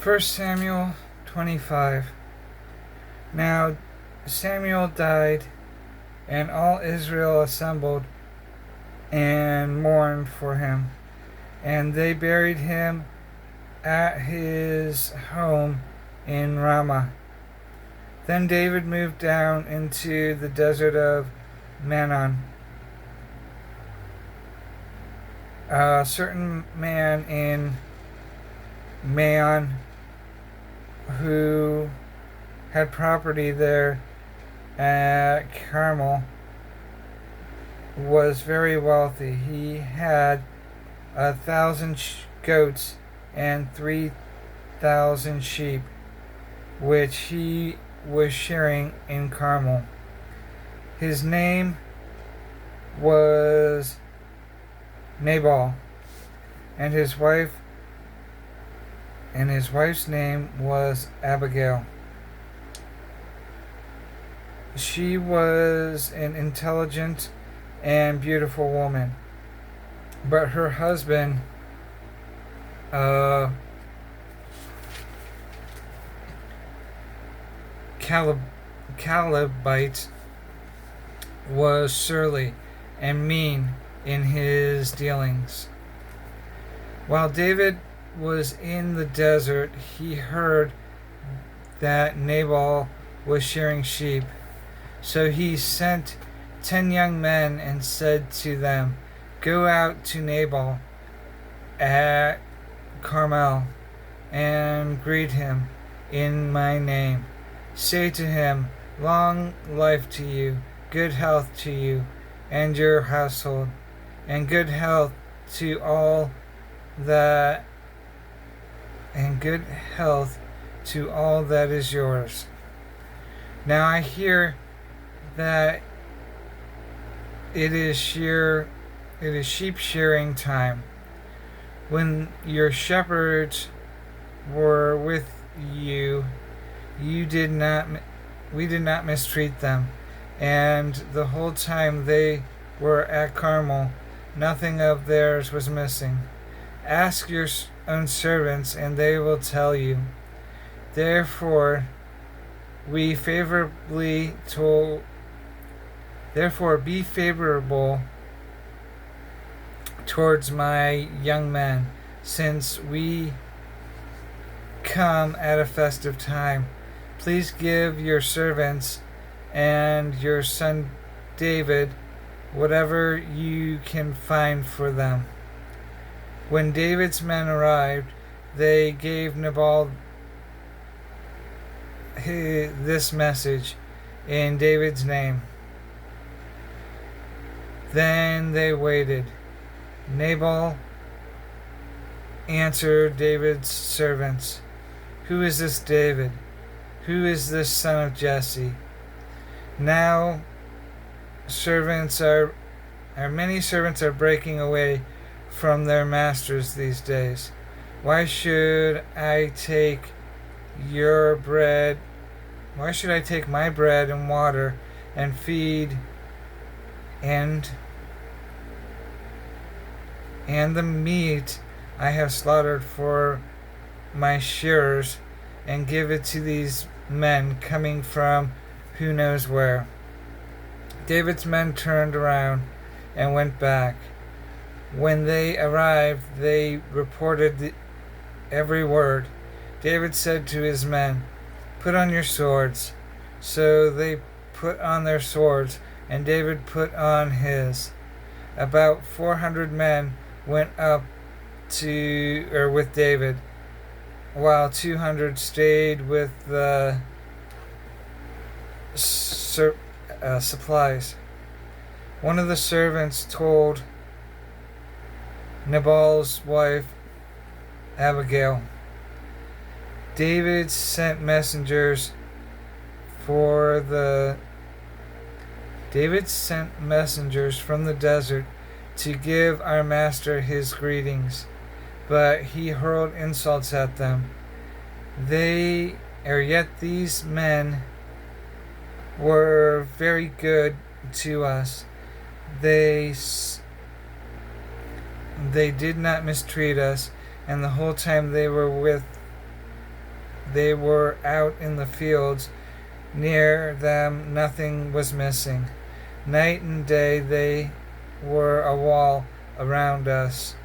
First Samuel 25. Now Samuel died, and all Israel assembled and mourned for him. And they buried him at his home in Ramah. Then David moved down into the desert of Manon. A certain man in Maon who had property there at Carmel was very wealthy. He had 1,000 goats and 3,000 sheep, which he was sharing in Carmel. His name was Nabal, and his wife's name was Abigail. She was an intelligent and beautiful woman, but her husband Calebite was surly and mean in his dealings. While David was in the desert, he heard that Nabal was shearing sheep. So he sent 10 young men and said to them, "Go out to Nabal at Carmel and greet him in my name. Say to him, 'Long life to you, good health to you and your household, and good health to all that is yours.' Now I hear that it is sheep shearing time. When your shepherds were with you, we did not mistreat them, and the whole time they were at Carmel, nothing of theirs was missing. Ask your own servants, and they will tell you. Therefore be favorable towards my young men, since we come at a festive time. Please give your servants and your son David whatever you can find for them." When David's men arrived, they gave Nabal this message in David's name. Then they waited. Nabal answered David's servants, "Who is this David? Who is this son of Jesse?" Now many servants are breaking away from their masters these days. Why should I take my bread and water and feed and the meat I have slaughtered for my shearers and give it to these men coming from who knows where?" David's men turned around and went back. When they arrived, they reported every word. David said to his men, "Put on your swords." So they put on their swords, and David put on his. About 400 men went up with David, while 200 stayed with the supplies. One of the servants told Nabal's wife, Abigail, David sent messengers from the desert to give our master his greetings, but he hurled insults at them. Yet these men were very good to us. They did not mistreat us, and the whole time they were with they were out in the fields. Near them nothing was missing. Night and day they were a wall around us.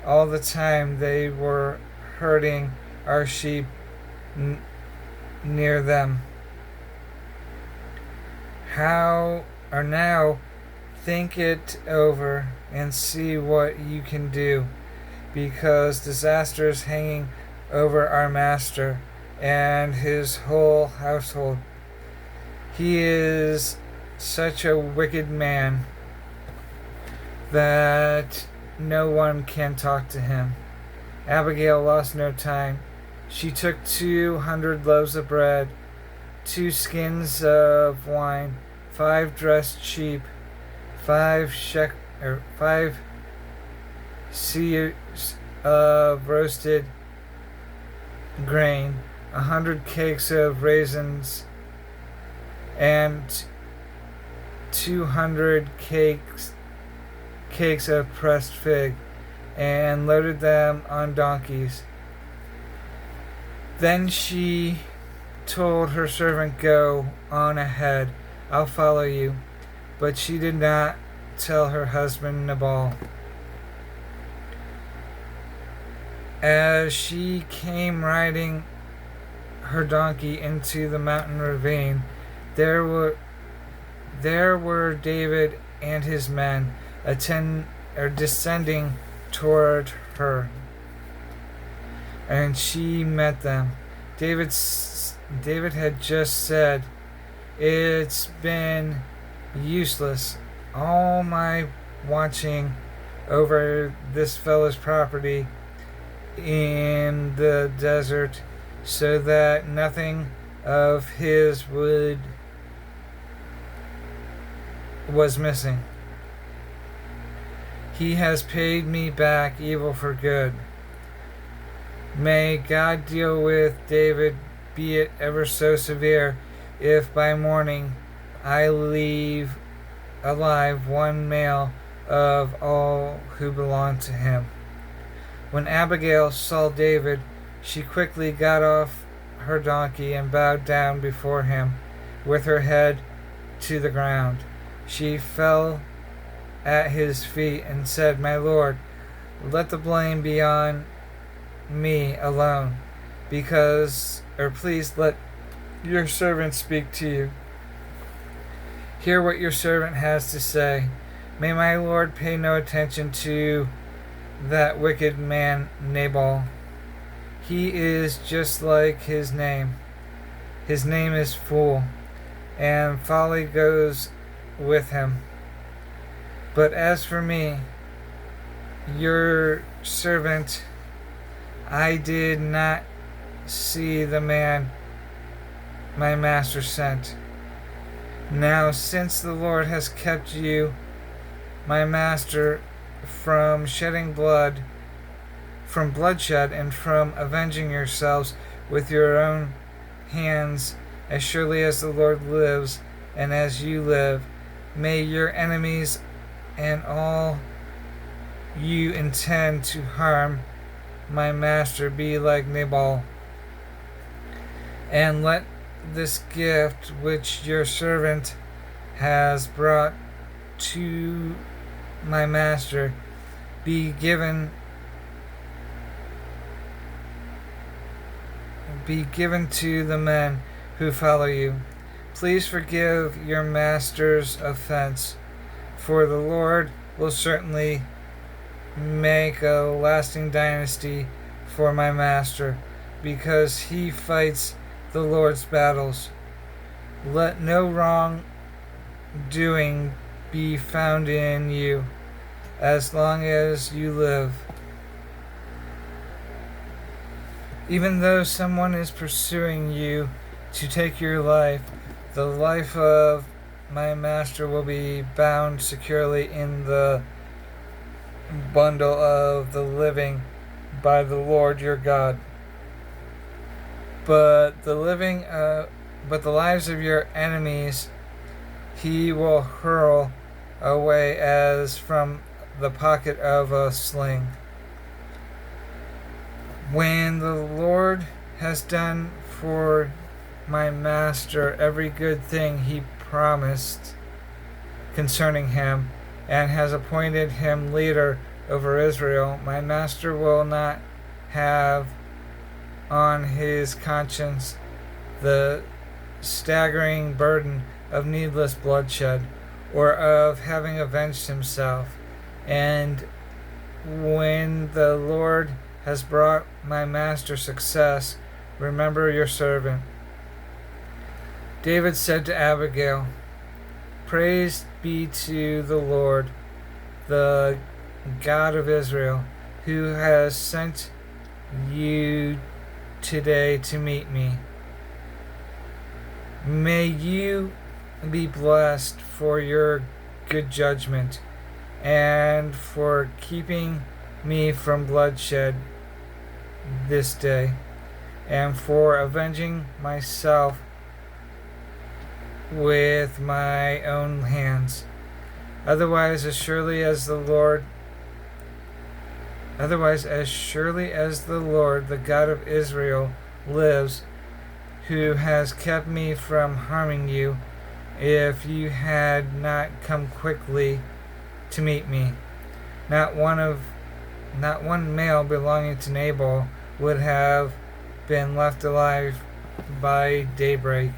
All the time they were herding our sheep near them. How or now think it over and see what you can do, because disaster is hanging over our master and his whole household. He is such a wicked man that no one can talk to him. Abigail lost no time. She took 200 loaves of bread, 2 skins of wine, 5 dressed sheep, 5 seahs of roasted grain, 100 cakes of raisins, and 200 cakes of pressed fig, and loaded them on donkeys. Then she told her servant, "Go on ahead, I'll follow you." But she did not tell her husband Nabal. As she came riding her donkey into the mountain ravine, there were David and his men descending toward her, and she met them. David had just said, "It's been useless, all my watching over this fellow's property in the desert, so that nothing of his was missing. He has paid me back evil for good. May God deal with David, be it ever so severe, if by morning I leave alive one male of all who belong to him." When Abigail saw David, she quickly got off her donkey and bowed down before him with her head to the ground. She fell at his feet and said, "My lord, let the blame be on me alone, please let your servant speak to you. Hear what your servant has to say. May my lord pay no attention to that wicked man Nabal. He is just like his name. His name is Fool, and folly goes with him. But as for me, your servant, I did not see the man my master sent. Now, since the Lord has kept you, my master, from shedding blood, from bloodshed, and from avenging yourselves with your own hands, as surely as the Lord lives, and as you live, may your enemies and all you intend to harm my master be like Nabal. And let this gift which your servant has brought to my master be given to the men who follow you. Please forgive your master's offense, for the Lord will certainly make a lasting dynasty for my master, because he fights the Lord's battles. Let no wrong doing be found in you as long as you live. Even though someone is pursuing you to take your life, the life of my master will be bound securely in the bundle of the living by the Lord your God. But the lives of your enemies he will hurl away as from the pocket of a sling. When the Lord has done for my master every good thing he promised concerning him, and has appointed him leader over Israel, my master will not have on his conscience the staggering burden of needless bloodshed, or of having avenged himself. And when the Lord has brought my master success, remember your servant. David said to Abigail, Praise be to the Lord, the God of Israel, who has sent you today to meet me. May you be blessed for your good judgment and for keeping me from bloodshed this day, and for avenging myself with my own hands. Otherwise, as surely as the Lord, the God of Israel, lives, who has kept me from harming you, if you had not come quickly to meet me, not one male belonging to Nabal would have been left alive by daybreak.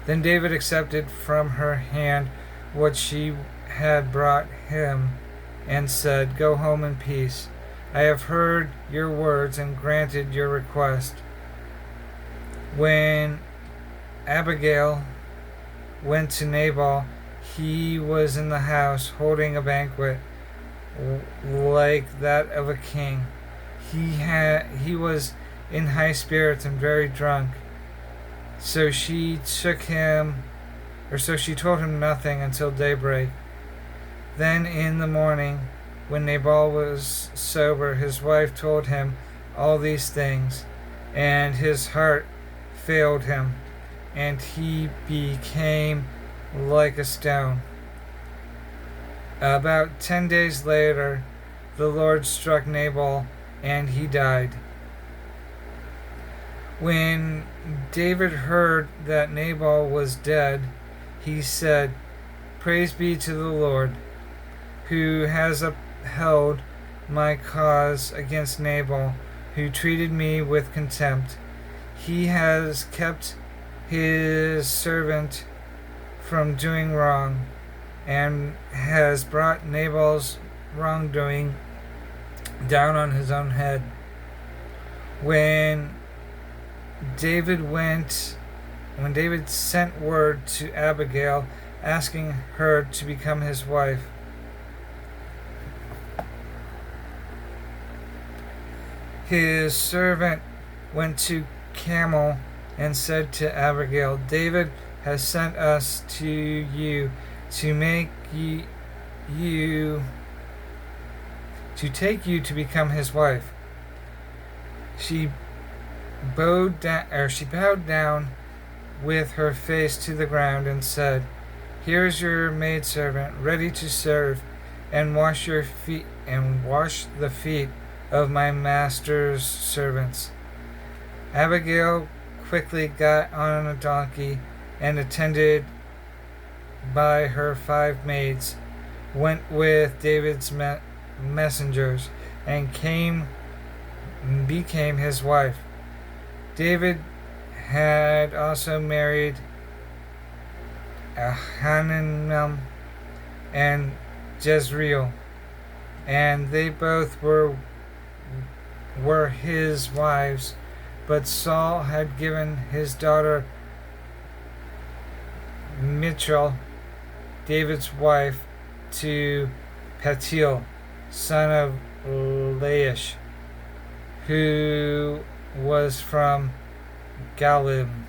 Then David accepted from her hand what she had brought him, and said, Go home in peace. I have heard your words and granted your request. When Abigail went to Nabal, he was in the house holding a banquet like that of a king. He was in high spirits and very drunk. So she told him nothing until daybreak. Then in the morning, when Nabal was sober, his wife told him all these things, and his heart failed him, and he became like a stone. About 10 days later, the Lord struck Nabal, and he died. When David heard that Nabal was dead, he said, Praise be to the Lord, who has upheld my cause against Nabal, who treated me with contempt. He has kept his servant from doing wrong, and has brought Nabal's wrongdoing down on his own head. When David sent word to Abigail asking her to become his wife, his servant went to Carmel and said to Abigail, David has sent us to you to take you to become his wife. She bowed down with her face to the ground and said, Here is your maidservant ready to serve and wash the feet of my master's servants. Abigail quickly got on a donkey and, attended by her 5 maids, went with David's messengers and became his wife. David had also married Hananel and Jezreel, and they both were his wives, but Saul had given his daughter Michal, David's wife, to Paltiel, son of Laish, who was from Galim.